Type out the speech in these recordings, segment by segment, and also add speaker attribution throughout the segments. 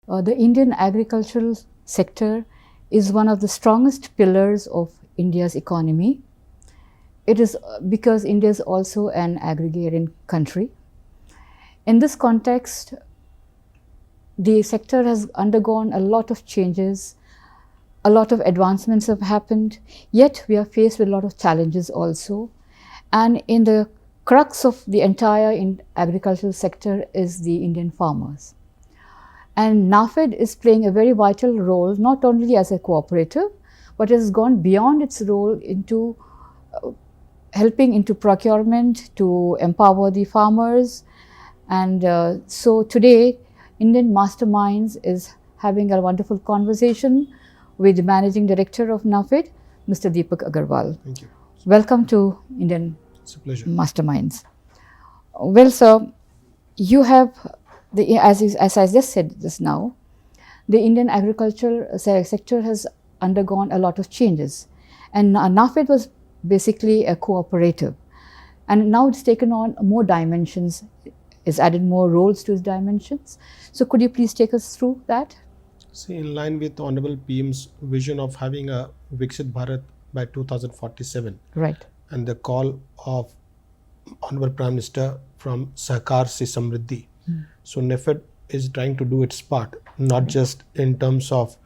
Speaker 1: The Indian agricultural sector is one of the strongest pillars of India's economy. It is because India is also an agrarian country. In this context, the sector has undergone a lot of changes, a lot of advancements have happened, yet we are faced with a lot of challenges also. And in the crux of the entire agricultural sector is the Indian farmers. And NAFED is playing a very vital role, not only as a cooperative, but it has gone beyond its role into helping into procurement to empower the farmers. And so today, Indian Masterminds is having a wonderful conversation with the Managing Director of NAFED, Mr. Deepak Agrawal.
Speaker 2: Thank you.
Speaker 1: Welcome to Indian
Speaker 2: It's a pleasure.
Speaker 1: Masterminds. Well, sir, you have, as I just said just now, the Indian agricultural sector has undergone a lot of changes. And NAFED was basically a cooperative. And now it's taken on more dimensions, it's added more roles to its dimensions. So could you please take us through that?
Speaker 2: See, in line with Honorable PM's vision of having a Viksit Bharat by 2047,
Speaker 1: right,
Speaker 2: and the call of Honorable Prime Minister from Sahkar se Samriddhi. So NAFED is trying to do its part, not just in terms of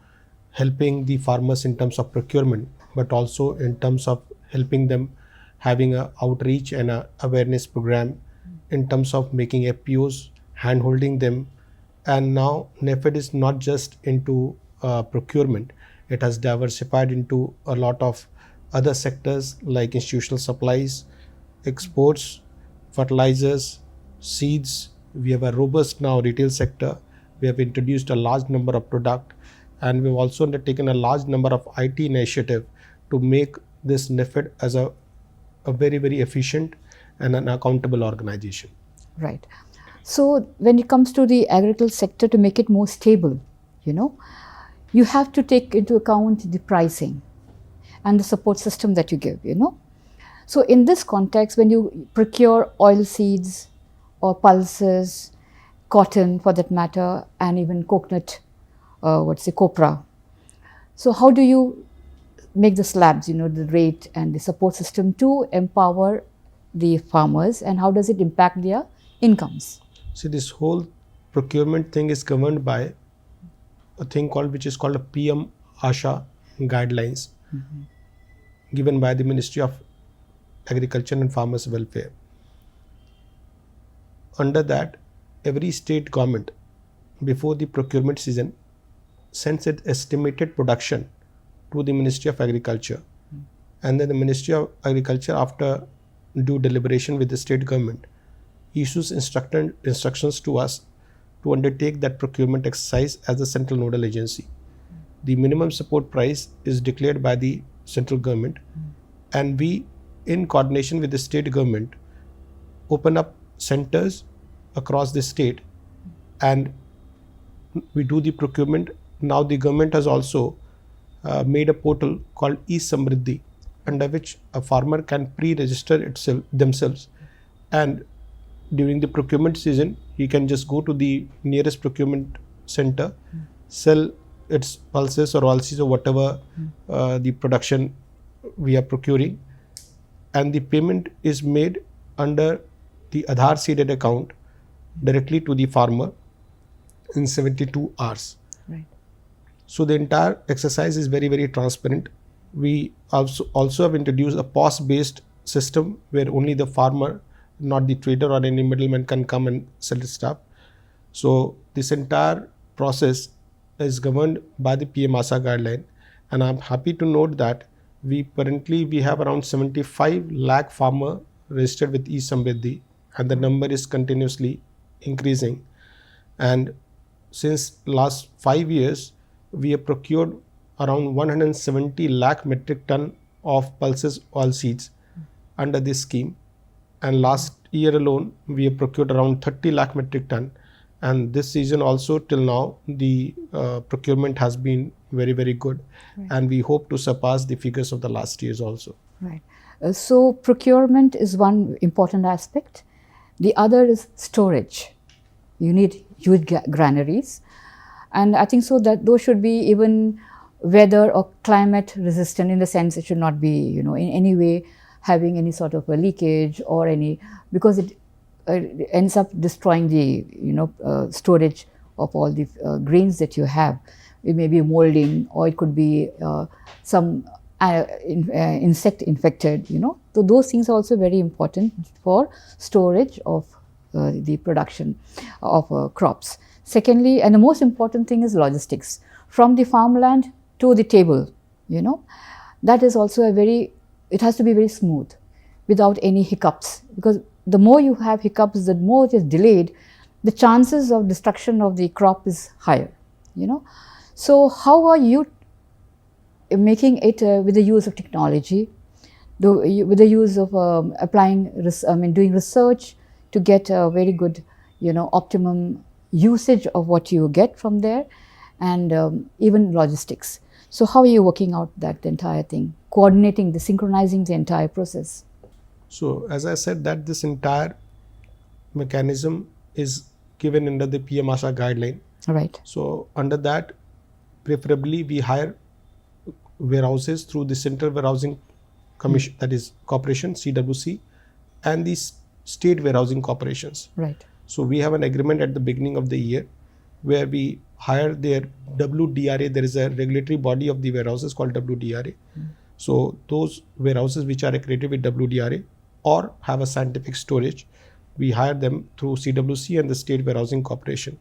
Speaker 2: helping the farmers in terms of procurement, but also in terms of helping them having a outreach and a awareness program in terms of making FPOs, hand-holding them. And now NAFED is not just into procurement, it has diversified into a lot of other sectors like institutional supplies, exports, fertilizers, seeds. We have a robust now retail sector. We have introduced a large number of products, and we've also undertaken a large number of IT initiatives to make this NAFED as a very, very efficient and an accountable organization.
Speaker 1: Right. So when it comes to the agricultural sector, to make it more stable, you have to take into account the pricing and the support system that you give, So in this context, when you procure oil seeds or pulses, cotton for that matter, and even coconut, copra. So how do you make the slabs, the rate and the support system to empower the farmers, and how does it impact their incomes?
Speaker 2: See, this whole procurement thing is governed by a thing which is called a PM ASHA guidelines given by the Ministry of Agriculture and Farmers Welfare. Under that, every state government before the procurement season sends its estimated production to the Ministry of Agriculture, and then the Ministry of Agriculture, after due deliberation with the state government, issues instructions to us to undertake that procurement exercise as a central nodal agency. The minimum support price is declared by the central government, and we, in coordination with the state government, open up centers across the state and we do the procurement. Now the government has also made a portal called e-Samriddhi, under which a farmer can pre-register themselves, and during the procurement season he can just go to the nearest procurement center, sell its pulses or oilseeds or whatever the production we are procuring, and the payment is made under the Aadhaar seeded account directly to the farmer in 72 hours.
Speaker 1: Right.
Speaker 2: So the entire exercise is very, very transparent. We also have introduced a POS-based system where only the farmer, not the trader or any middleman, can come and sell his stuff. So this entire process is governed by the PM ASHA guideline, and I'm happy to note that we have around 75 lakh farmer registered with e-Samriddhi, and the number is continuously increasing. And since last 5 years, we have procured around 170 lakh metric ton of pulses oilseeds under this scheme. And last year alone, we have procured around 30 lakh metric ton. And this season also till now, the procurement has been very, very good. Right. And we hope to surpass the figures of the last years also.
Speaker 1: Right. So procurement is one important aspect. The other is storage. You need huge granaries. And I think so that those should be even weather or climate resistant, in the sense it should not be, in any way having any sort of a leakage or any, because it ends up destroying the, storage of all the grains that you have. It may be molding, or it could be some insect infected, So those things are also very important for storage of the production of crops. Secondly, and the most important thing is logistics. From the farmland to the table, that is also it has to be very smooth without any hiccups, because the more you have hiccups, the more it is delayed, the chances of destruction of the crop is higher, So how are you making it with the use of technology, with the use of doing research to get a very good, optimum usage of what you get from there, and even logistics. So how are you working out that entire thing, coordinating, synchronizing the entire process?
Speaker 2: So as I said, that this entire mechanism is given under the PM ASHA guideline.
Speaker 1: Right.
Speaker 2: So under that, preferably we hire warehouses through the Central Warehousing Commission, that is Corporation, CWC, and the state warehousing corporations.
Speaker 1: Right.
Speaker 2: So we have an agreement at the beginning of the year where we hire their WDRA. There is a regulatory body of the warehouses called WDRA. So those warehouses which are accredited with WDRA or have a scientific storage, we hire them through CWC and the State Warehousing Corporation.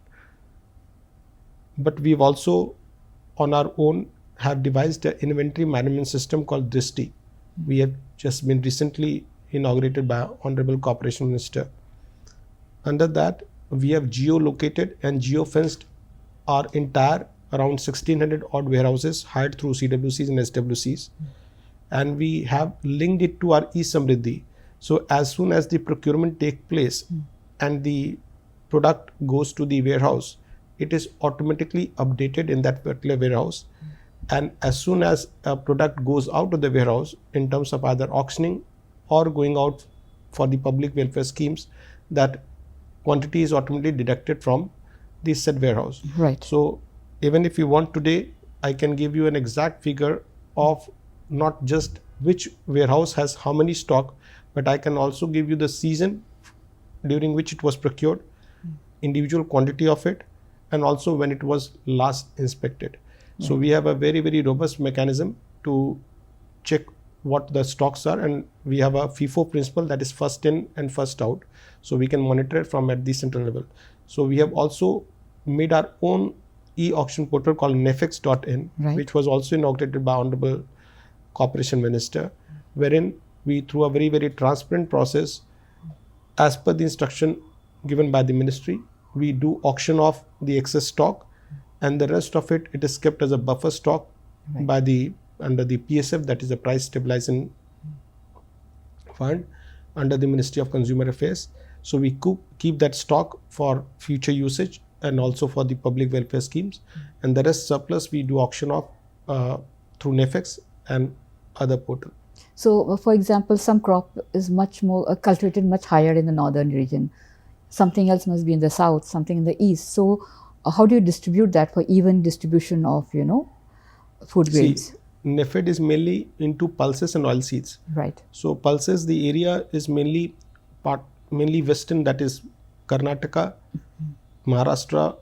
Speaker 2: But we've also on our own have devised an inventory management system called Drishti. We have just been recently inaugurated by Honorable Corporation Minister. Under that, we have geo-located and geo-fenced our entire around 1600 odd warehouses hired through CWCs and SWCs. And we have linked it to our e-Samriddhi. So as soon as the procurement takes place and the product goes to the warehouse, it is automatically updated in that particular warehouse. And as soon as a product goes out of the warehouse in terms of either auctioning or going out for the public welfare schemes, that quantity is automatically deducted from the said warehouse.
Speaker 1: Right.
Speaker 2: So even if you want today, I can give you an exact figure of not just which warehouse has how many stock, but I can also give you the season during which it was procured, individual quantity of it, and also when it was last inspected. So we have a very, very robust mechanism to check what the stocks are, and we have a FIFO principle, that is first in and first out. So we can monitor it from at the central level. So we have also made our own e-auction portal called nafex.in, which was also inaugurated by Honorable Corporation Minister, wherein we, through a very, very transparent process, as per the instruction given by the ministry, we do auction off the excess stock, and the rest of it is kept as a buffer stock by under the PSF, that is the Price Stabilization Fund, under the Ministry of Consumer Affairs. So we keep that stock for future usage and also for the public welfare schemes, and the rest surplus we do auction off through NAFEX and other portal.
Speaker 1: So for example, some crop is much more cultivated much higher in the northern region, something else must be in the south, something in the east. So how do you distribute that for even distribution of food grains?
Speaker 2: See, NAFED is mainly into pulses and oilseeds.
Speaker 1: Right.
Speaker 2: So pulses, the area is mainly western, that is Karnataka, Maharashtra,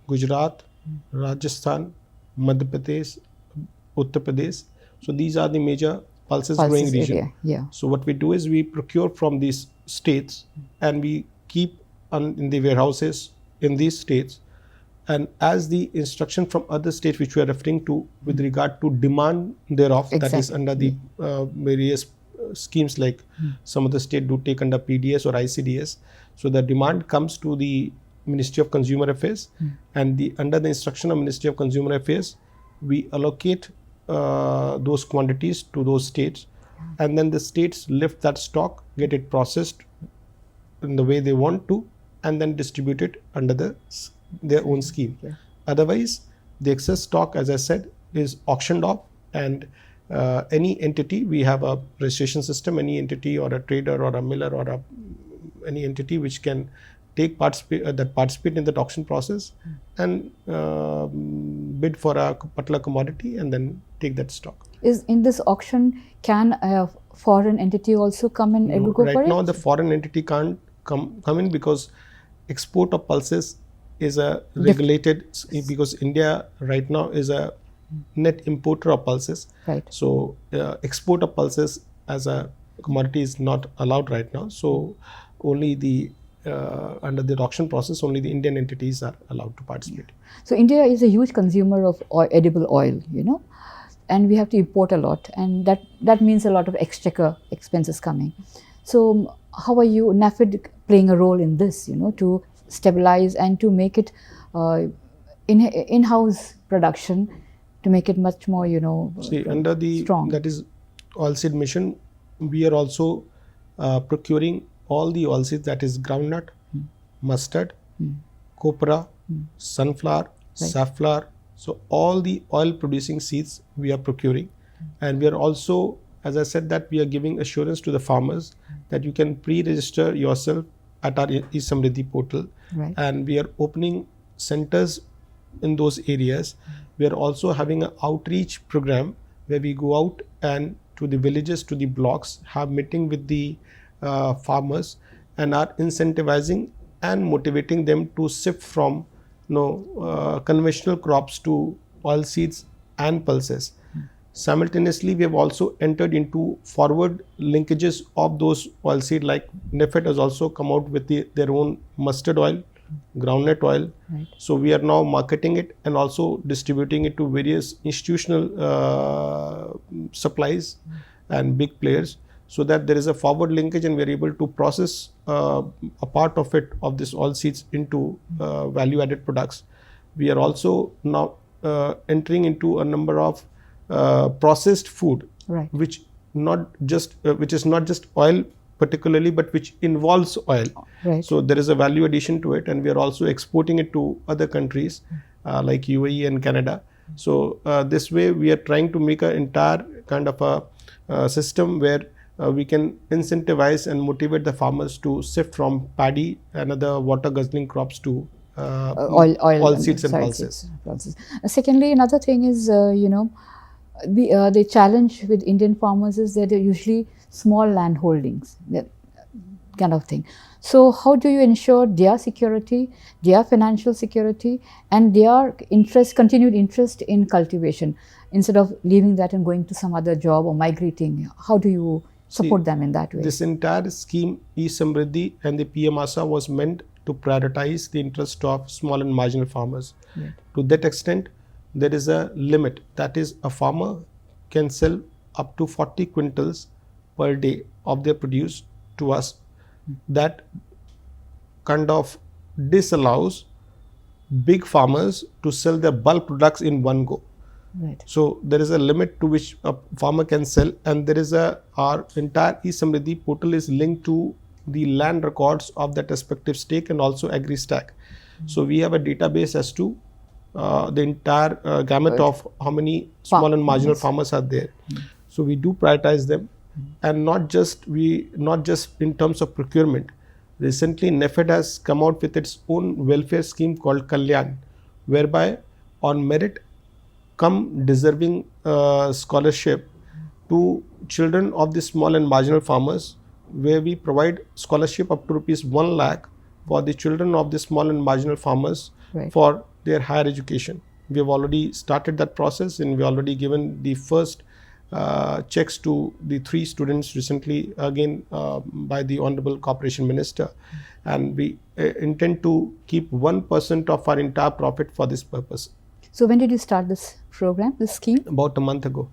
Speaker 2: Gujarat, Rajasthan, Madhya Pradesh, Uttar Pradesh. So these are the major pulses growing region.
Speaker 1: Area. Yeah.
Speaker 2: So what we do is we procure from these states and we keep in the warehouses in these states. And as the instruction from other states which we are referring to with regard to demand thereof, that is under the various schemes, like some of the states do take under PDS or ICDS. So the demand comes to the Ministry of Consumer Affairs, and under the instruction of Ministry of Consumer Affairs, we allocate those quantities to those states, and then the states lift that stock, get it processed in the way they want to, and then distribute it under their own scheme. Otherwise, the excess stock, as I said, is auctioned off, and any entity, we have a registration system, any entity or a trader or a miller or any entity which can participate in the auction process and bid for a particular commodity and then take that stock.
Speaker 1: Is in this auction, can a foreign entity also come and
Speaker 2: No,
Speaker 1: go
Speaker 2: right
Speaker 1: for it?
Speaker 2: now the foreign entity can't come in because export of pulses is a regulated, because India right now is a net importer of pulses.
Speaker 1: Right.
Speaker 2: So export of pulses as a commodity is not allowed right now. So only the under the auction process, only the Indian entities are allowed to participate.
Speaker 1: So India is a huge consumer of edible oil, and we have to import a lot, and that means a lot of exchequer expenses coming. So how are you, NAFED, playing a role in this, to stabilize and to make it in-house production, to make it much more,
Speaker 2: See, under the
Speaker 1: strong.
Speaker 2: That is oilseed mission, we are also procuring all the oilseeds, that is groundnut, mustard, copra, sunflower, safflower. So all the oil producing seeds we are procuring, and we are also, as I said, that we are giving assurance to the farmers that you can pre-register yourself at our eSamriddhi portal, and we are opening centers in those areas. We are also having an outreach program where we go out and to the villages, to the blocks, have meeting with the farmers, and are incentivizing and motivating them to shift from conventional crops to oil seeds and pulses. Simultaneously, we have also entered into forward linkages of those oilseed, like NAFED has also come out with their own mustard oil, groundnut oil. So we are now marketing it and also distributing it to various institutional supplies and big players, so that there is a forward linkage and we are able to process a part of it, of this oil seeds, into value added products. We are also now entering into a number of processed food, which is not just oil particularly, but which involves oil. So there is a value addition to it, and we are also exporting it to other countries like UAE and Canada. So this way we are trying to make an entire kind of a system where we can incentivize and motivate the farmers to shift from paddy and other water guzzling crops to oil seeds and pulses.
Speaker 1: Secondly, another thing is, the challenge with Indian farmers is that they're usually small land holdings, that kind of thing. So how do you ensure their security, their financial security, and their continued interest in cultivation, instead of leaving that and going to some other job or migrating? How do you support them in that way?
Speaker 2: This entire scheme, eSamriddhi and the PM ASA, was meant to prioritize the interest of small and marginal farmers. To that extent, there is a limit, that is, a farmer can sell up to 40 quintals per day of their produce to us. That kind of disallows big farmers to sell their bulk products in one go. So there is a limit to which a farmer can sell, and there is our entire eSamriddhi portal is linked to the land records of that respective stake and also AgriStack. So we have a database as to the entire gamut of how many small and marginal farmers are there. So we do prioritize them, and not just in terms of procurement. Recently, NAFED has come out with its own welfare scheme called Kalyan, whereby on merit come deserving scholarship to children of the small and marginal farmers, where we provide scholarship up to ₹1 lakh for the children of the small and marginal farmers for their higher education. We have already started that process, and we already given the first checks to the 3 students recently, again by the Honorable Corporation Minister, and we intend to keep 1% of our entire profit for this purpose.
Speaker 1: So when did you start this program, this scheme?
Speaker 2: About a month ago.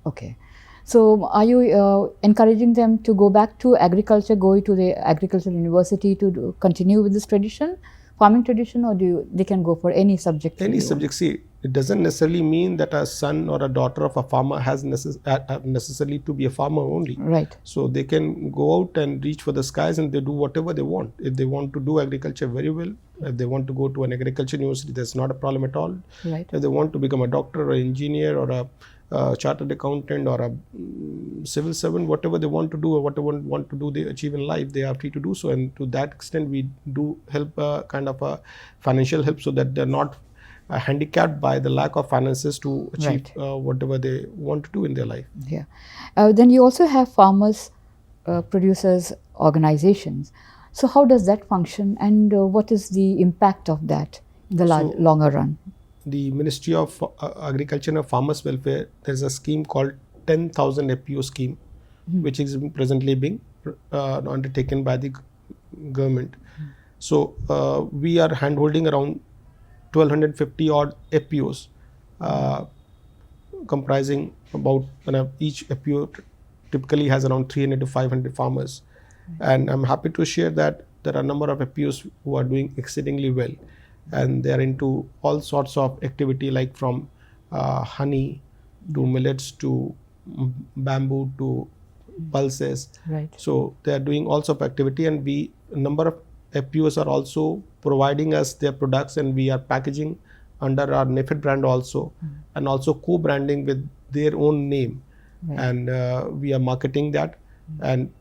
Speaker 1: Okay. So are you encouraging them to go back to agriculture, go to the agricultural university to continue with this tradition, farming tradition, or they can go for any subject?
Speaker 2: Any subject. See, it doesn't necessarily mean that a son or a daughter of a farmer has necessarily to be a farmer only. So they can go out and reach for the skies, and they do whatever they want. If they want to do agriculture, very well. If they want to go to an agriculture university, that's not a problem at all. If they want to become a doctor or engineer or chartered accountant or a civil servant, whatever they want to do or whatever want to do they achieve in life, they are free to do so. And to that extent, we do help kind of a financial help so that they're not handicapped by the lack of finances to achieve whatever they want to do in their life.
Speaker 1: Yeah. Then you also have farmers, producers, organizations. So how does that function, and what is the impact of that in the longer run?
Speaker 2: The Ministry of Agriculture and Farmers Welfare, there's a scheme called 10,000 FPO scheme, which is presently being undertaken by the government. So we are handholding around 1250 odd FPOs, comprising about each FPO typically has around 300 to 500 farmers. And I'm happy to share that there are a number of FPOs who are doing exceedingly well, and they are into all sorts of activity, like from honey to millets to bamboo to pulses. So they are doing all sorts of activity, and a number of FPOs are also providing us their products, and we are packaging under our NAFED brand also, and also co-branding with their own name, and we are marketing that. And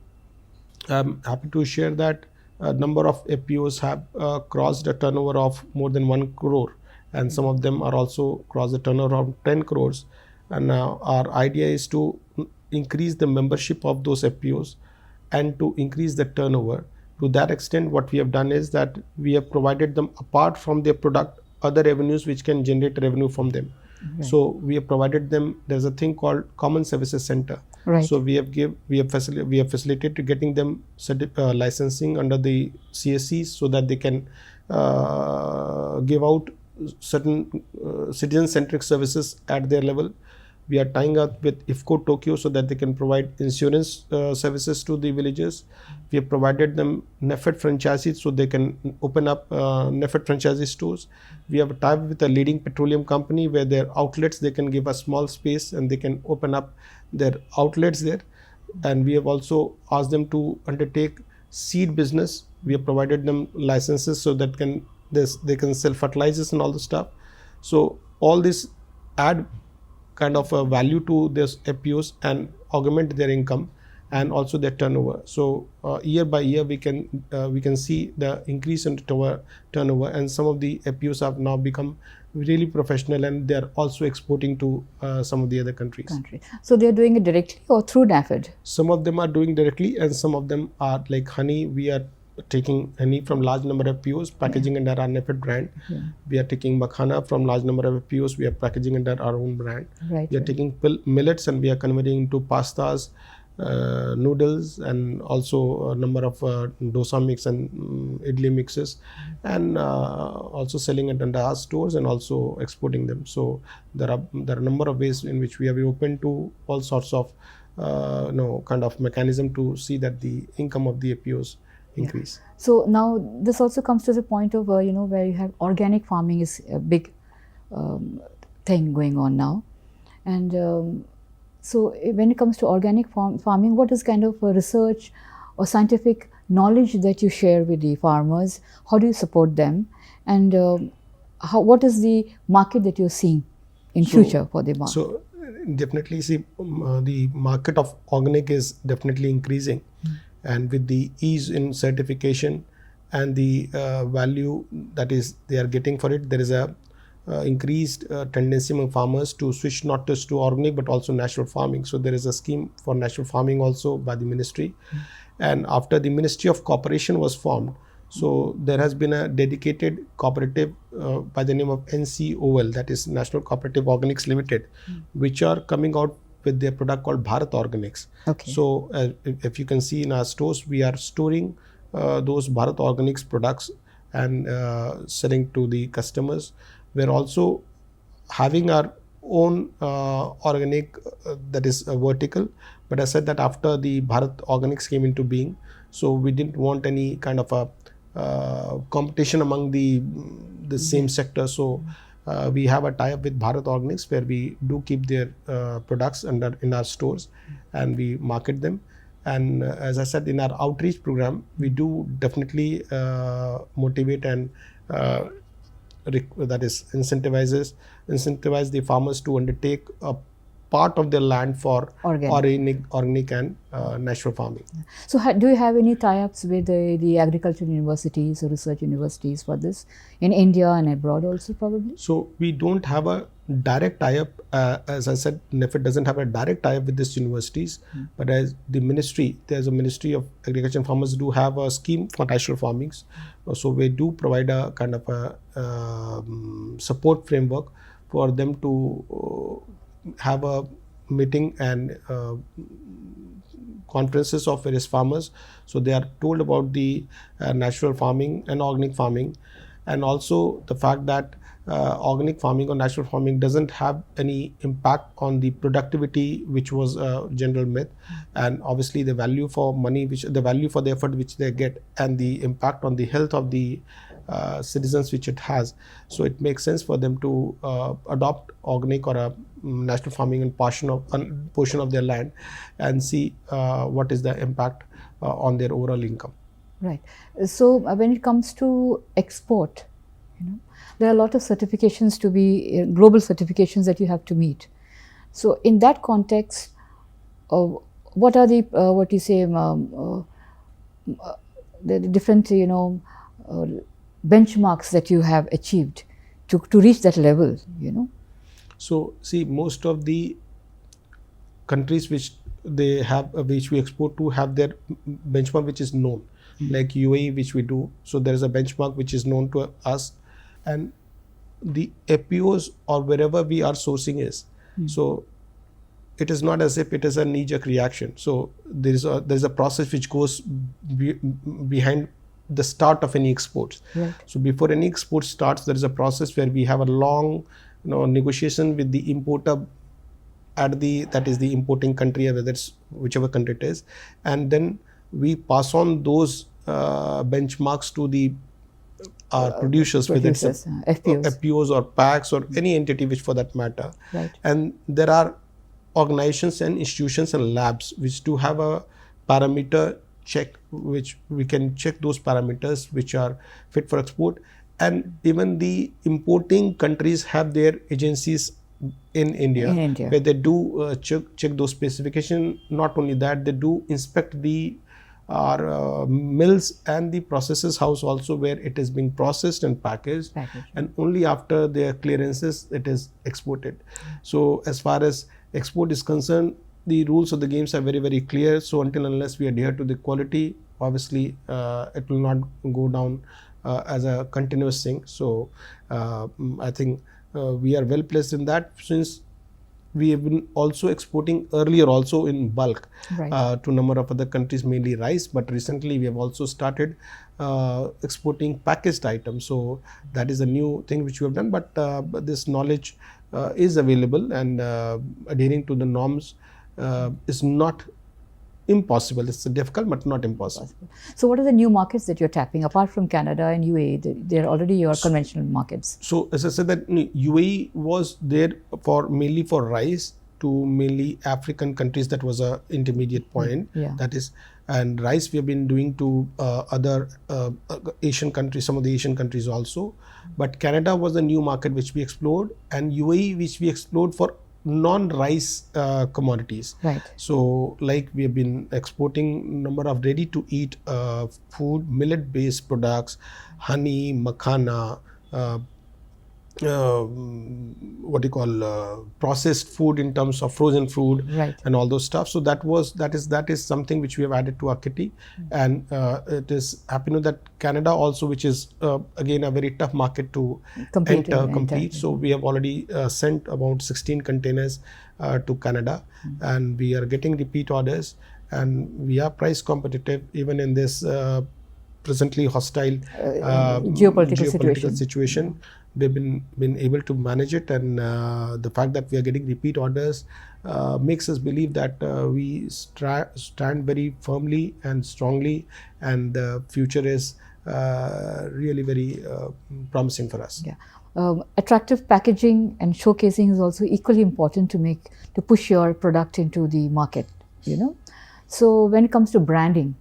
Speaker 2: I'm happy to share that a number of FPOs have crossed a turnover of more than 1 crore, and some of them are also crossed a turnover of 10 crores. And our idea is to increase the membership of those FPOs and to increase the turnover. To that extent, what we have done is that we have provided them, apart from their product, other revenues which can generate revenue from them. So we have provided them, there's a thing called Common Services Center. So we have facilitated getting them licensing under the CSCs so that they can give out certain citizen-centric services at their level. We are tying up with IFCO Tokyo so that they can provide insurance services to the villagers. We have provided them NAFED franchises so they can open up NAFED franchisee stores. We have a tie with a leading petroleum company where their outlets, they can give a small space and they can open up their outlets there. And we have also asked them to undertake seed business. We have provided them licenses so that they can sell fertilizers and all the stuff. So all this add kind of a value to this FPOs and augment their income and also their turnover. So year by year we can see the increase in turnover, and some of the FPOs have now become really professional, and they are also exporting to some of the other countries.
Speaker 1: So they are doing it directly or through NAFED?
Speaker 2: Some of them are doing directly, and some of them are like honey. We are taking honey from large number of FPOs, packaging under our NAFED brand. We are taking makhana from large number of FPOs, we are packaging under our own brand. We are taking millets and we are converting into pastas, noodles, and also a number of dosa mix and idli mixes, and also selling it under our stores and also exporting them. So there are a number of ways in which we are open to all sorts of kind of mechanism to see that the income of the FPOs increase.
Speaker 1: So now this also comes to the point of where you have organic farming is a big thing going on now, and so when it comes to organic farming, what is kind of a research or scientific knowledge that you share with the farmers? How do you support them, and what is the market that you're seeing in future for the market?
Speaker 2: So definitely see the market of organic is definitely increasing. And with the ease in certification and the value that is they are getting for it, there is a increased tendency among farmers to switch not just to organic but also natural farming. So there is a scheme for natural farming also by the ministry. And after the Ministry of Cooperation was formed, so there has been a dedicated cooperative by the name of NCOL, that is National Cooperative Organics Limited, which are coming out with their product called Bharat Organics. So if you can see in our stores, we are storing those Bharat Organics products and selling to the customers. We're also having our own organic that is vertical, but I said that after the Bharat Organics came into being, so we didn't want any kind of a competition among the same sector. So we have a tie-up with Bharat Organics where we do keep their products in our stores and we market them. And as I said, in our outreach program, we do definitely motivate and that is incentivize the farmers to undertake a part of their land for
Speaker 1: Organic.
Speaker 2: organic and natural farming.
Speaker 1: So do you have any tie-ups with the agricultural universities or research universities for this in India and abroad also probably?
Speaker 2: So we don't have a direct tie-up. As I said, NAFED doesn't have a direct tie-up with these universities, but as the ministry, there's a Ministry of Agriculture and Farmers do have a scheme for natural farmings. So we do provide a kind of a support framework for them to have a meeting and conferences of various farmers. So they are told about the natural farming and organic farming, and also the fact that organic farming or natural farming doesn't have any impact on the productivity, which was a general myth, and obviously the value for money, the value for the effort which they get, and the impact on the health of the citizens which it has. So it makes sense for them to adopt organic or a natural farming and portion of their land, and see what is the impact on their overall income.
Speaker 1: Right. So when it comes to export, there are a lot of certifications to be global certifications that you have to meet. So in that context, what are the what you say the different benchmarks that you have achieved to reach that level?
Speaker 2: So see, most of the countries which they have which we export to have their benchmark which is known, like UAE, which we do. So there is a benchmark which is known to us, and the FPOs or wherever we are sourcing is. So it is not as if it is a knee-jerk reaction. So there is a process which goes behind the start of any exports.
Speaker 1: Right.
Speaker 2: So before any export starts, there is a process where we have a long negotiation with the importer that is the importing country, whether it's whichever country it is, and then we pass on those benchmarks to the producers, whether it's FPOs or packs or any entity which for that matter.
Speaker 1: Right.
Speaker 2: And there are organizations and institutions and labs which do have a parameter check, which we can check those parameters which are fit for export. And even the importing countries have their agencies in India, where they do check those specifications. Not only that, they do inspect the mills and the processes house also, where it is being processed and packaged. And only after their clearances it is exported. So as far as export is concerned, the rules of the games are very, very clear. So until unless we adhere to the quality, obviously it will not go down as a continuous thing. So I think we are well placed in that, since we have been also exporting earlier also in bulk to a number of other countries, mainly rice, but recently we have also started exporting packaged items. So that is a new thing which we have done, but this knowledge is available, and adhering to the norms is not impossible. It's difficult, but not impossible.
Speaker 1: So what are the new markets that you're tapping apart from Canada and UAE? They're already your conventional markets.
Speaker 2: So as I said, that UAE was there mainly for rice to mainly African countries. That was a intermediate point. That is, and rice we have been doing to other Asian countries, some of the Asian countries also. But Canada was a new market which we explored, and UAE which we explored for non-rice commodities.
Speaker 1: Right.
Speaker 2: So like we have been exporting number of ready-to-eat food, millet-based products, honey, makhana, what you call processed food in terms of frozen food, and all those stuff. So that is something which we have added to our kitty, and it is happy to know that Canada also, which is again a very tough market to compete. So we have already sent about 16 containers to Canada, and we are getting repeat orders, and we are price competitive even in this presently hostile geopolitical situation. We've been able to manage it, and the fact that we are getting repeat orders makes us believe that we stand very firmly and strongly, and the future is really very promising for us.
Speaker 1: Attractive packaging and showcasing is also equally important to push your product into the market. So when it comes to branding,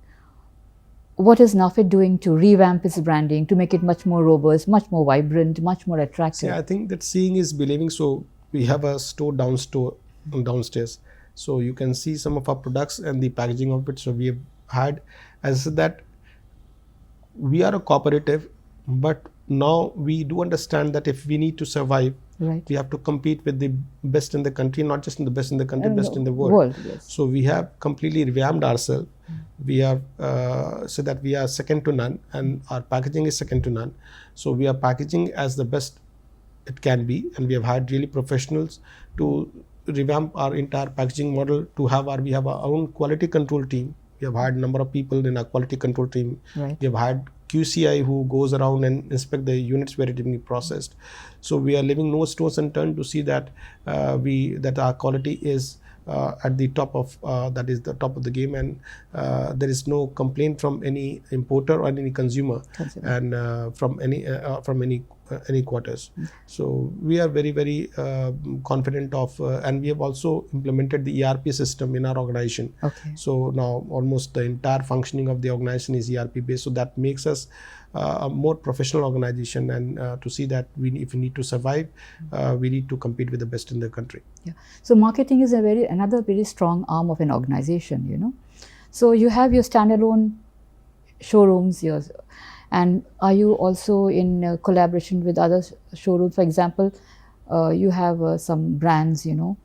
Speaker 1: what is NAFED doing to revamp its branding, to make it much more robust, much more vibrant, much more attractive?
Speaker 2: I think that seeing is believing. So we have a store downstairs. So you can see some of our products and the packaging of it. So we have had, as I said, that we are a cooperative, but now we do understand that if we need to survive,
Speaker 1: Right.
Speaker 2: we have to compete with the best in the country, not just in the best in the country, best in the world.
Speaker 1: Yes.
Speaker 2: So we have completely revamped ourselves. We have said that we are second to none, and our packaging is second to none. So we are packaging as the best it can be, and we have hired really professionals to revamp our entire packaging model. We have our own quality control team. We have hired a number of people in our quality control team.
Speaker 1: Right.
Speaker 2: We have hired QCI who goes around and inspect the units where it is being processed. So we are leaving no stones unturned to see that that our quality is at the top of that is the top of the game, and there is no complaint from any importer or any consumer, and from any quarters. So we are very, very confident of, and we have also implemented the ERP system in our organization.
Speaker 1: Okay.
Speaker 2: So now almost the entire functioning of the organization is ERP based. So that makes us a more professional organization, and to see that if we need to survive, we need to compete with the best in the country.
Speaker 1: Yeah. So marketing is another very strong arm of an organization, you know. So you have your standalone showrooms, and are you also in collaboration with other showrooms? For example, you have some brands, you know,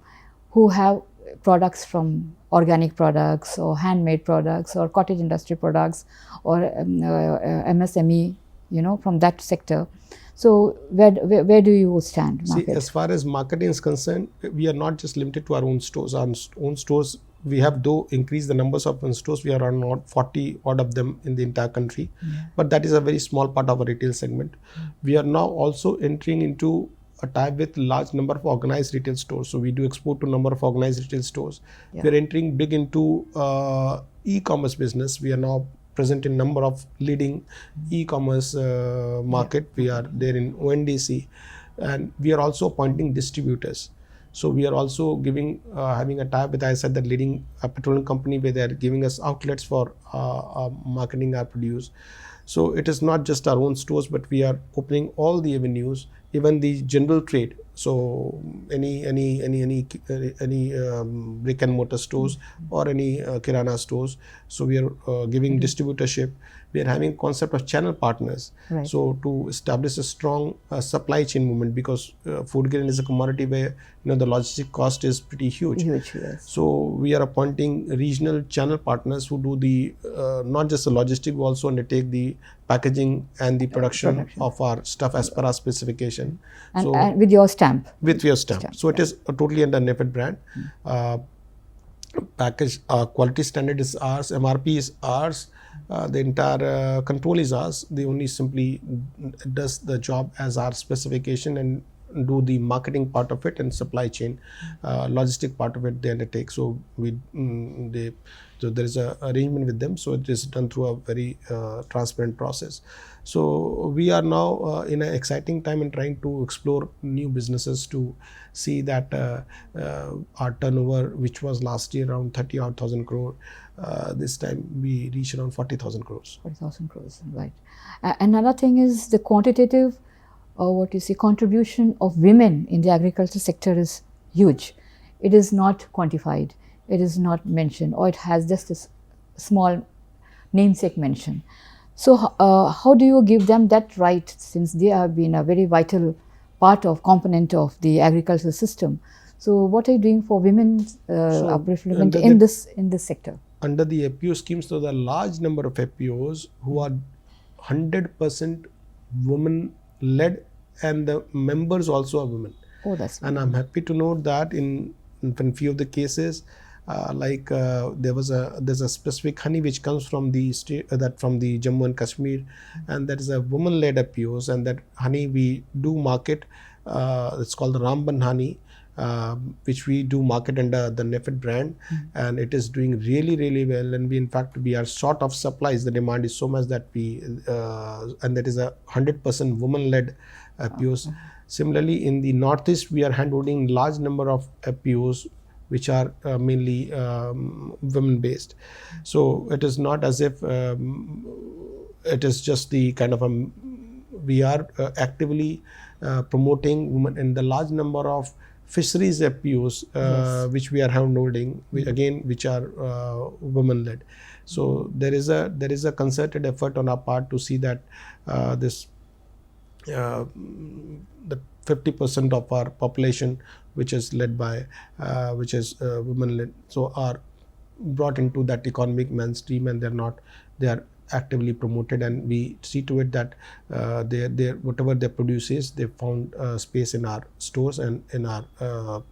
Speaker 1: who have products from organic products or handmade products or cottage industry products or MSME, you know, from that sector. So where do you stand?
Speaker 2: See, as far as marketing is concerned, we are not just limited to our own stores. Our own stores, we have though increased the numbers of stores. We are around 40 odd of them in the entire country, but that is a very small part of our retail segment. We are now also entering into a tie with large number of organized retail stores. So we do export to a number of organized retail stores. We are entering big into e-commerce business. We are now present in number of leading e-commerce market. We are there in ONDC, and we are also appointing distributors. So we are also having a tie with, I said, that leading petroleum company where they are giving us outlets for marketing our produce. So it is not just our own stores, but we are opening all the avenues, even the general trade. So any brick and mortar stores or any kirana stores. So we are giving distributorship. We are having a concept of channel partners.
Speaker 1: Right.
Speaker 2: So to establish a strong supply chain movement, because food grain is a commodity where the logistic cost is pretty huge.
Speaker 1: Huge, yes.
Speaker 2: So we are appointing regional channel partners who do the not just the logistic, we also undertake the packaging and the production of our stuff as per our specification.
Speaker 1: And with your stamp.
Speaker 2: With your stamp. So it is totally under NAFED brand. Package quality standard is ours, MRP is ours, the entire control is ours. They only simply does the job as our specification and do the marketing part of it, and supply chain logistic part of it they undertake. So so there is a arrangement with them, so it is done through a very transparent process. So we are now in an exciting time in trying to explore new businesses to see that our turnover, which was last year around 30,000 crore, this time we reach around 40,000 crores.
Speaker 1: 40,000 crores, right. Another thing is the quantitative contribution of women in the agriculture sector is huge. It is not quantified, it is not mentioned, or it has just a small namesake mention. So how do you give them that right, since they have been a very vital component of the agricultural system? So what are you doing for women's upliftment in this sector?
Speaker 2: Under the FPO schemes, there are a large number of FPOs who are 100% women led, and the members also are women.
Speaker 1: Oh, that's
Speaker 2: and I'm happy to note that in few of the cases, there's a specific honey which comes from the state, from the Jammu and Kashmir, and that is a woman-led FPOs, and that honey we do market. It's called the Ramban honey, which we do market under the NAFED brand, and it is doing really, really well. And we are short of supplies. The demand is so much that and that is a 100% woman-led FPOs. Similarly, in the Northeast, we are handholding large number of FPOs which are mainly women-based. So it is not as if it is just the kind of we are actively promoting women, and the large number of fisheries FPOs, which we are holding, which are women-led. So there is a concerted effort on our part to see that the 50% of our population, which is led by, which is women-led, so are brought into that economic mainstream, and they are actively promoted, and we see to it that whatever they produce is they found space in our stores and in our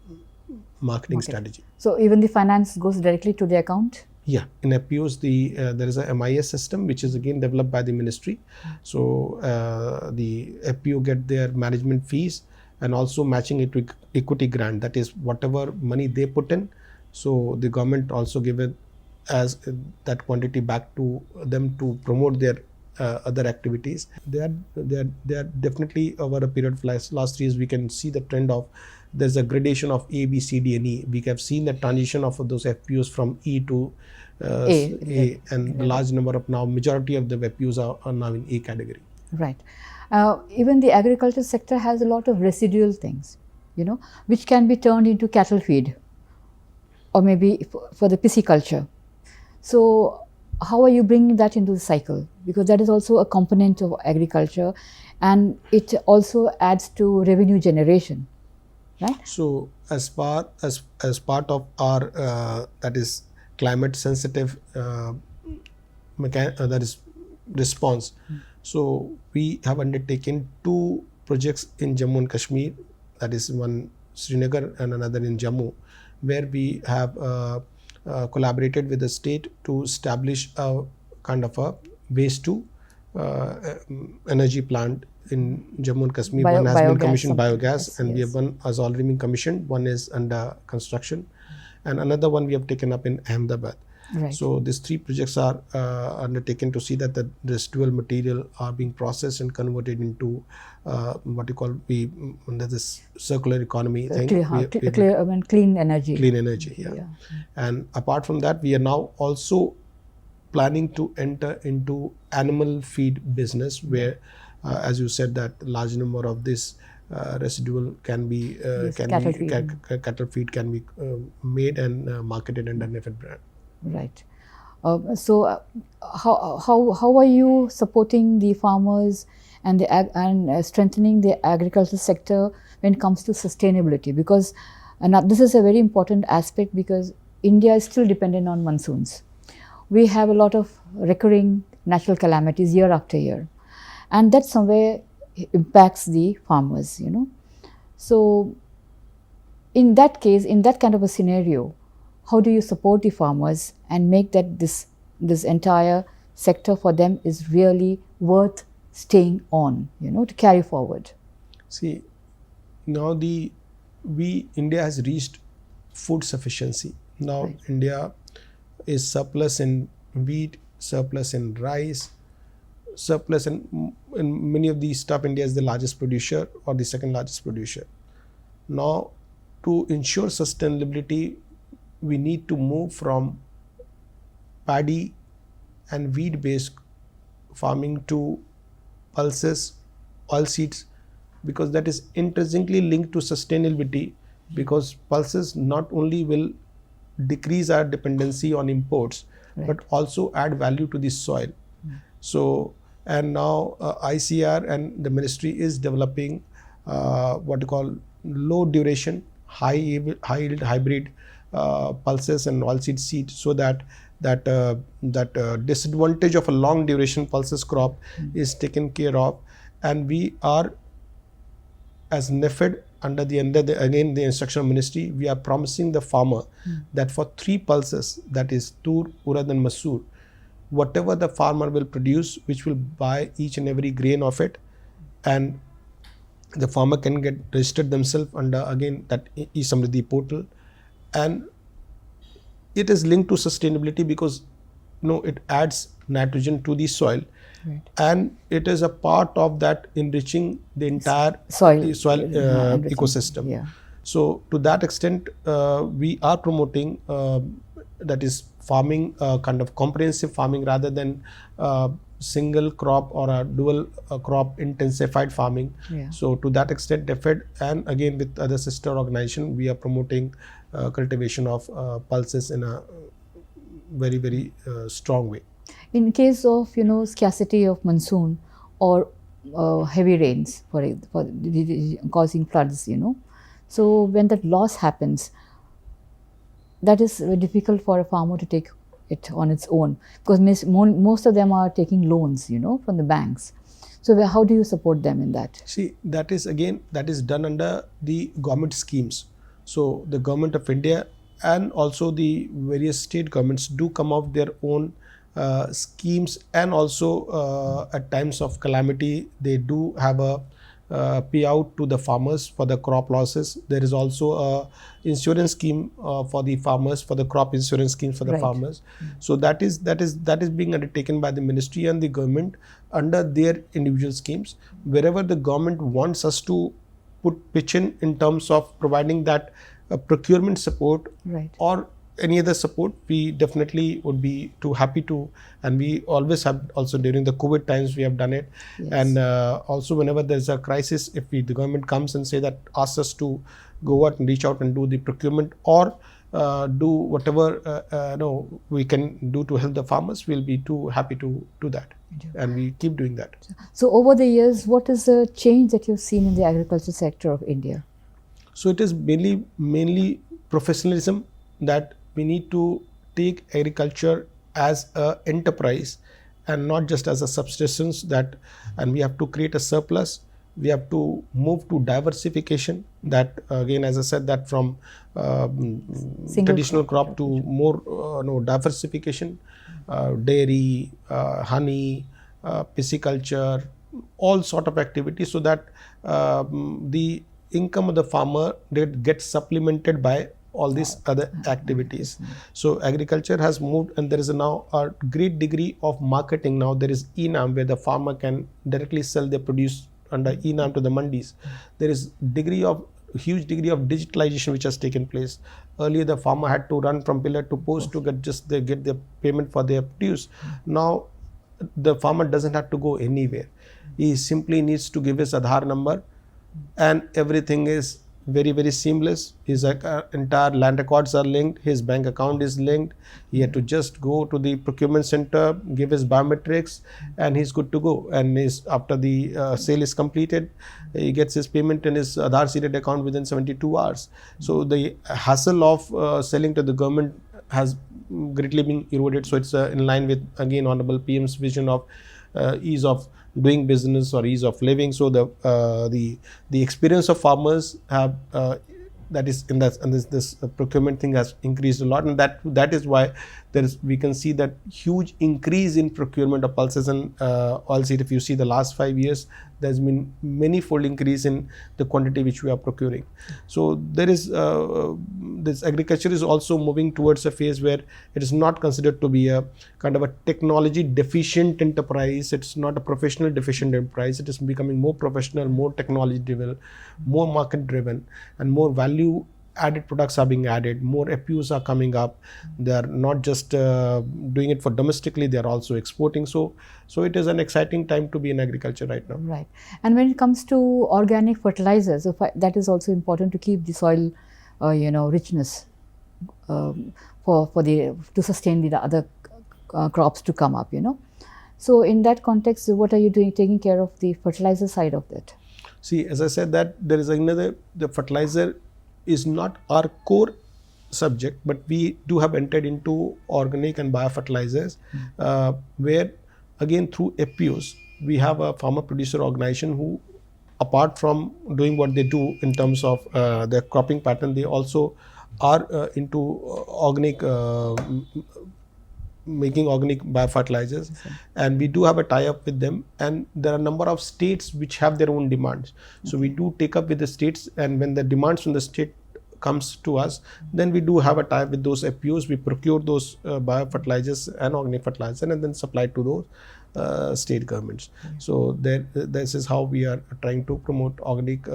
Speaker 2: marketing strategy.
Speaker 1: So even the finance goes directly to the account?
Speaker 2: Yeah, in FPOs there is a MIS system which is again developed by the ministry. So the FPO get their management fees and also matching it with equity grant, that is whatever money they put in, so the government also give it as that quantity back to them to promote their other activities. They are definitely over a period of last 3 years we can see the trend of there's a gradation of A, B, C, D and E. We have seen the transition of those FPOs from E to A, and the large number of now majority of the FPOs are now in A category.
Speaker 1: Right. Even the agriculture sector has a lot of residual things, which can be turned into cattle feed or maybe for the pisciculture. So how are you bringing that into the cycle? Because that is also a component of agriculture, and it also adds to revenue generation, right?
Speaker 2: So as part of our that is climate sensitive that is response, so we have undertaken 2 projects in Jammu and Kashmir, that is one Srinagar and another in Jammu, where we have collaborated with the state to establish a kind of a waste to energy plant in Jammu and Kashmir. One has been commissioned, biogas, and we have one has already been commissioned, one is under construction, and another one we have taken up in Ahmedabad.
Speaker 1: Right.
Speaker 2: So these 3 projects are undertaken to see that the residual material are being processed and converted into what you call this circular economy thing.
Speaker 1: Clean energy.
Speaker 2: Clean energy, yeah. And apart from that, we are now also planning to enter into animal feed business, where as you said that large number of this residual can be cattle feed can be made and marketed under NAFED brand.
Speaker 1: Right. So how are you supporting the farmers and strengthening the agricultural sector when it comes to sustainability? Because this is a very important aspect, because India is still dependent on monsoons. We have a lot of recurring natural calamities year after year, and that somewhere impacts the farmers, So in that case, in that kind of a scenario, how do you support the farmers and make that this entire sector for them is really worth staying on, to carry forward?
Speaker 2: See, now India has reached food sufficiency. Now right. India is surplus in wheat, surplus in rice, surplus in many of these stuff. India is the largest producer or the second largest producer. Now, to ensure sustainability, we need to move from paddy and wheat based farming to pulses, oilseeds, because that is intrinsically linked to sustainability, because pulses not only will decrease our dependency on imports, right. but also add value to the soil. So, and now ICAR and the ministry is developing what you call low duration, high yield hybrid pulses and oilseed seed, so that disadvantage of a long duration pulses crop is taken care of. And we are, as NAFED, under the instruction of ministry, we are promising the farmer that for 3 pulses, that is tur, urad and masoor, whatever the farmer will produce, which will buy each and every grain of it, and the farmer can get registered themselves under that e-Samriddhi portal, and it is linked to sustainability because it adds nitrogen to the soil, right. and it is a part of that enriching the entire soil ecosystem. Yeah. So to that extent, we are promoting that is farming, kind of comprehensive farming rather than single crop or a dual crop intensified farming.
Speaker 1: Yeah.
Speaker 2: So to that extent, NAFED and again with other sister organization, we are promoting cultivation of pulses in a very strong way.
Speaker 1: In case of scarcity of monsoon or heavy rains for causing floods, so when that loss happens, that is very difficult for a farmer to take it on its own, because most of them are taking loans, from the banks. So how do you support them in that?
Speaker 2: See, that is done under the government schemes. So the government of India and also the various state governments do come up their own schemes, and also at times of calamity they do have a payout to the farmers for the crop losses. There is also a insurance scheme for the farmers, for the crop insurance scheme for the farmers. So that is being undertaken by the ministry and the government under their individual schemes. Wherever the government wants us to pitch in terms of providing that procurement support or any other support, we definitely would be too happy to, and we always have. Also during the COVID times we have done it. And also whenever there's a crisis, if the government comes and asks us to go out and reach out and do the procurement or do whatever we can do to help the farmers, we'll be too happy to do that, and we keep doing that.
Speaker 1: So over the years, what is the change that you've seen in the agriculture sector of India?
Speaker 2: So it is mainly professionalism, that we need to take agriculture as an enterprise and not just as a subsistence, and we have to create a surplus. We have to move to diversification, that again, as I said, that from traditional crop to more diversification, dairy, honey, pisciculture, all sort of activities, so that the income of the farmer gets supplemented by all these other activities. So agriculture has moved, and there is now a great degree of marketing. Now there is e-NAM, where the farmer can directly sell their produce under e-NAM to the mandis. There is huge degree of digitalization which has taken place. Earlier the farmer had to run from pillar to post to get their payment for their produce. Now the farmer doesn't have to go anywhere. He simply needs to give his Aadhaar number, and everything is very seamless. His entire land records are linked, his bank account is linked. He had to just go to the procurement center, give his biometrics, and he's good to go. And after the sale is completed, he gets his payment in his Aadhaar seeded account within 72 hours. So the hassle of selling to the government has greatly been eroded. So it's in line with, again, Honorable PM's vision of ease of doing business or ease of living. So the experience of farmers have that is in that, and this procurement thing has increased a lot, and that is why we can see that huge increase in procurement of pulses and oilseed. If you see the last 5 years, there's been many-fold increase in the quantity which we are procuring. So there is this agriculture is also moving towards a phase where it is not considered to be a kind of a technology deficient enterprise. It's not a professional deficient enterprise. It is becoming more professional, more technology driven, more market driven, and more value added products are being added. More FPOs are coming up. They are not just doing it for domestically, they are also exporting. So it is an exciting time to be in agriculture right now.
Speaker 1: Right. And when it comes to organic fertilizers, that is also important to keep the soil richness to sustain the other crops to come up, So in that context, what are you doing, taking care of the fertilizer side of that?
Speaker 2: See, as I said, that there is the fertilizer is not our core subject, but we do have entered into organic and biofertilizers, where again through FPOs, we have a farmer producer organization who, apart from doing what they do in terms of their cropping pattern, they also are into organic making organic biofertilizers, and we do have a tie-up with them, and there are a number of states which have their own demands. So we do take up with the states, and when the demands from the state comes to us, then we do have a tie-up with those FPOs. We procure those biofertilizers and organic fertilizers and then supply to those. state governments. So this is how we are trying to promote organic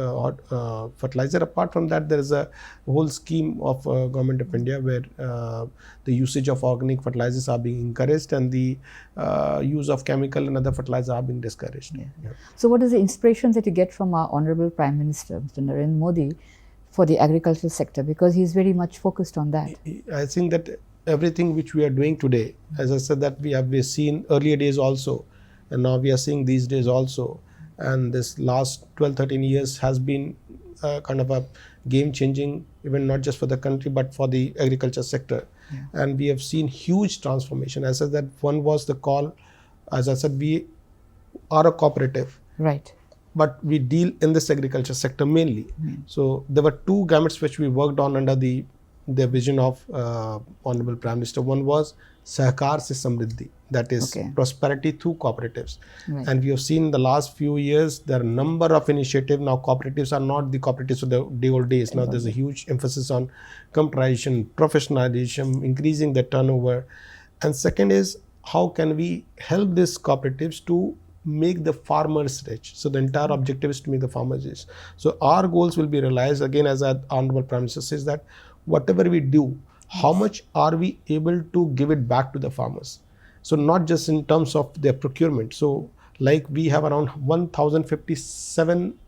Speaker 2: fertilizer. Apart from that, there is a whole scheme of Government of India where the usage of organic fertilizers are being encouraged, and the use of chemical and other fertilizers are being discouraged. Yeah.
Speaker 1: So what is the inspiration that you get from our Honorable Prime Minister, Mr. Narendra Modi, for the agricultural sector? Because he's very much focused on that.
Speaker 2: I think that everything which we are doing today, as I said, that we've seen earlier days also, and now we are seeing these days also, and this last 12-13 years has been kind of a game changing, even not just for the country but for the agriculture sector. And we have seen huge transformation. As I said, that one was the call, as I said, we are a cooperative,
Speaker 1: right,
Speaker 2: but we deal in this agriculture sector mainly. So there were two gamuts which we worked on under the vision of Honorable Prime Minister. One was Sahkar se Samriddhi, that is prosperity through cooperatives. And we have seen in the last few years there are a number of initiatives. Now cooperatives are not the cooperatives of the old days. Now there's a huge emphasis on commercialization, professionalization, increasing the turnover. And second is, how can we help these cooperatives to make the farmers rich? So the entire objective is to make the farmers rich. So our goals will be realized, again, as our Honorable Prime Minister says, that whatever we do, how much are we able to give it back to the farmers? So not just in terms of their procurement. So like we have around 1057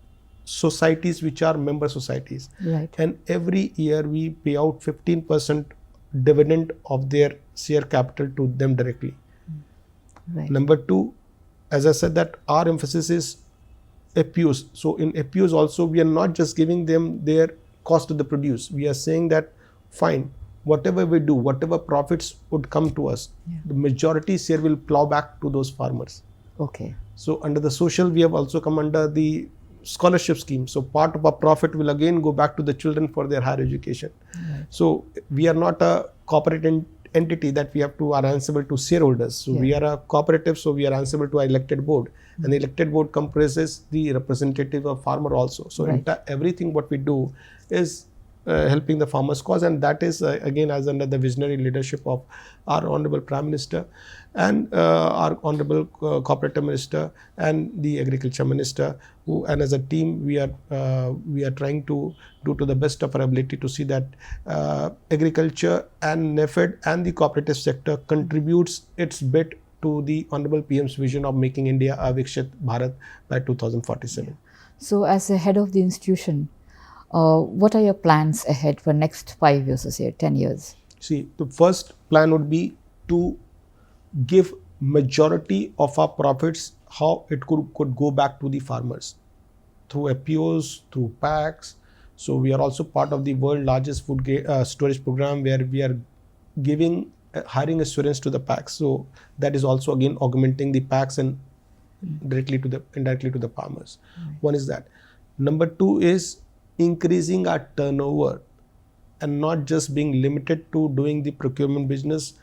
Speaker 2: societies which are member societies. And every year we pay out 15% dividend of their share capital to them directly. Number two, as I said, that our emphasis is FPOs. So in FPOs also, we are not just giving them their cost of the produce. We are saying that, fine, whatever we do, whatever profits would come to us, the majority share will plow back to those farmers. So under the social, we have also come under the scholarship scheme. So part of our profit will again go back to the children for their higher education. So we are not a corporate entity that we have to are answerable to shareholders. So we are a cooperative, so we are answerable to our elected board. And the elected board comprises the representative of farmer also. So everything what we do is helping the farmers' cause, and that is again as under the visionary leadership of our Honorable Prime Minister and our Honorable Cooperative Minister and the Agriculture Minister, who, and as a team we are trying to do to the best of our ability to see that agriculture and NAFED and the cooperative sector contributes its bit to the Honorable PM's vision of making India a Vikshit Bharat by 2047.
Speaker 1: So as a head of the institution, what are your plans ahead for next 5 years or say 10 years?
Speaker 2: See, the first plan would be to give majority of our profits, how it could go back to the farmers through FPOs, through packs. So we are also part of the world largest food storage program, where we are giving hiring assurance to the packs. So that is also again augmenting the packs and indirectly to the farmers. One is that. Number two is increasing our turnover and not just being limited to doing the procurement business,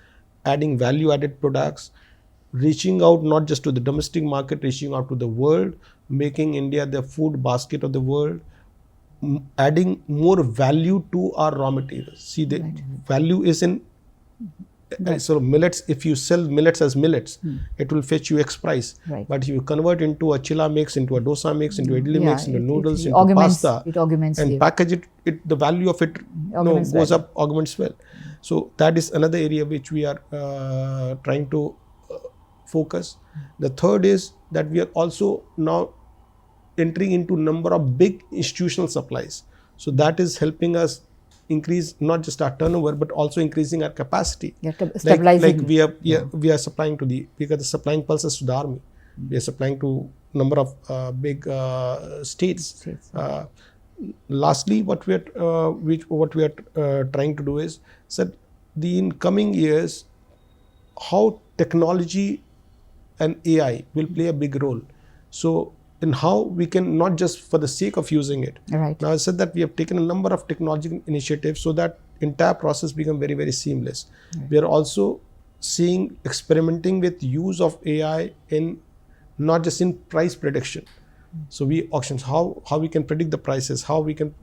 Speaker 2: adding value added products, reaching out not just to the domestic market, reaching out to the world, making India the food basket of the world, adding more value to our raw materials. See, the value is in so millets. If you sell millets as millets, it will fetch you X price. But if you convert into a chilla mix, into a dosa mix, into idli mix, into noodles, into pasta, and package it, the value of it goes up, augments well. So that is another area which we are trying to focus. The third is that we are also now entering into number of big institutional supplies. So that is helping us increase not just our turnover but also increasing our capacity.
Speaker 1: Stabilizing.
Speaker 2: Like we are supplying to the supplying pulses to the army. We are supplying to number of big states. Lastly, what we are trying to do is that in coming years, how technology and AI will play a big role. So in how we can, not just for the sake of using it. Now I said that we have taken a number of technological initiatives so that entire process become very, very seamless. We are also experimenting with use of AI in not just in price prediction. So we auctions, how we can predict the prices, how we can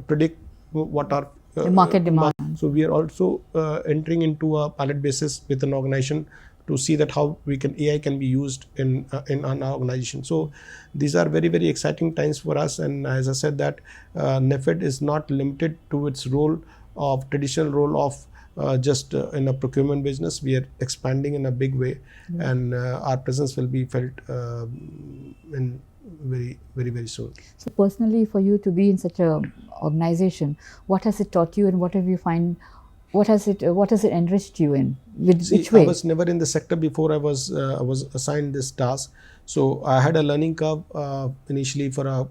Speaker 2: predict what are
Speaker 1: the market demand.
Speaker 2: So we are also entering into a pilot basis with an organization to see that how AI can be used in our organization. So these are very, very exciting times for us. And as I said, that NAFED is not limited to its traditional role of just in a procurement business. We are expanding in a big way, and our presence will be felt in very soon.
Speaker 1: So personally, for you to be in such a organization, what has it taught you, and what have you find? What has it enriched you in? Which way?
Speaker 2: I was never in the sector before I was assigned this task. So I had a learning curve initially for a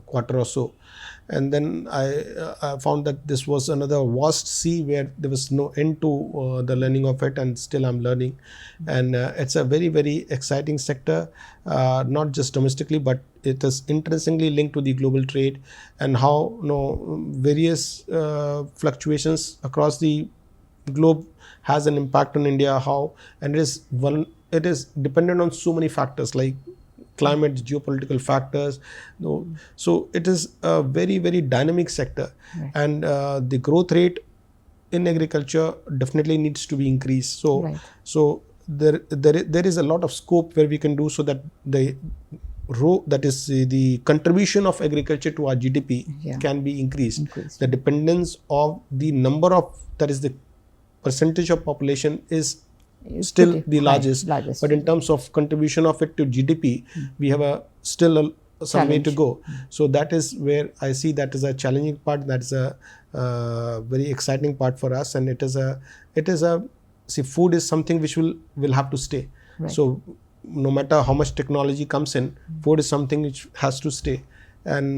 Speaker 2: quarter or so, and then I found that this was another vast sea where there was no end to the learning of it, and still I'm learning. And it's a very, very exciting sector, not just domestically, but it is interestingly linked to the global trade, and how various fluctuations across the globe has an impact on India. And it is dependent on so many factors like climate, geopolitical factors. So it is a very, very dynamic sector, and the growth rate in agriculture definitely needs to be increased. So there is a lot of scope where we can do, so that the contribution of agriculture to our GDP can be increased. The dependence of the the percentage of population is still the largest, but in terms of contribution of it to GDP, we have still some way to go. So that is where I see that is a challenging part. That is a very exciting part for us, and food is something which will have to stay. So no matter how much technology comes in, food is something which has to stay. And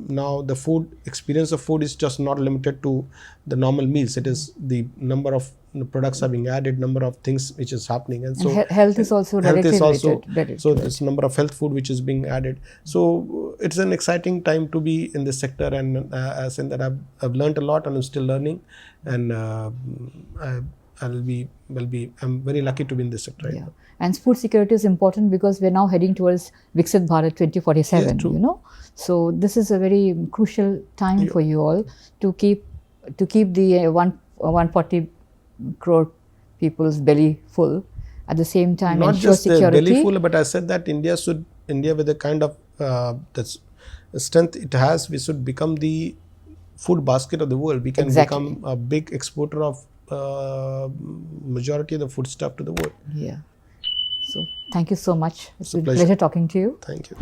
Speaker 2: now the experience of food is just not limited to the normal meals. It is the number of products are being added, number of things which is happening, and so
Speaker 1: health is also related.
Speaker 2: So this number of health food which is being added. So it's an exciting time to be in this sector, and as in that I've learned a lot, and I'm still learning, and I'm very lucky to be in this sector right now.
Speaker 1: And food security is important because we're now heading towards Viksit Bharat 2047.
Speaker 2: Yes,
Speaker 1: so this is a very crucial time for you all to keep the 140 crore people's belly full, at the same time
Speaker 2: not
Speaker 1: ensure
Speaker 2: just
Speaker 1: security.
Speaker 2: Belly full, but I said that India with the kind of strength it has, we should become the food basket of the world. We can become a big exporter of majority of the food stuff to the world.
Speaker 1: So thank you so much. It's been a pleasure talking to you.
Speaker 2: Thank you.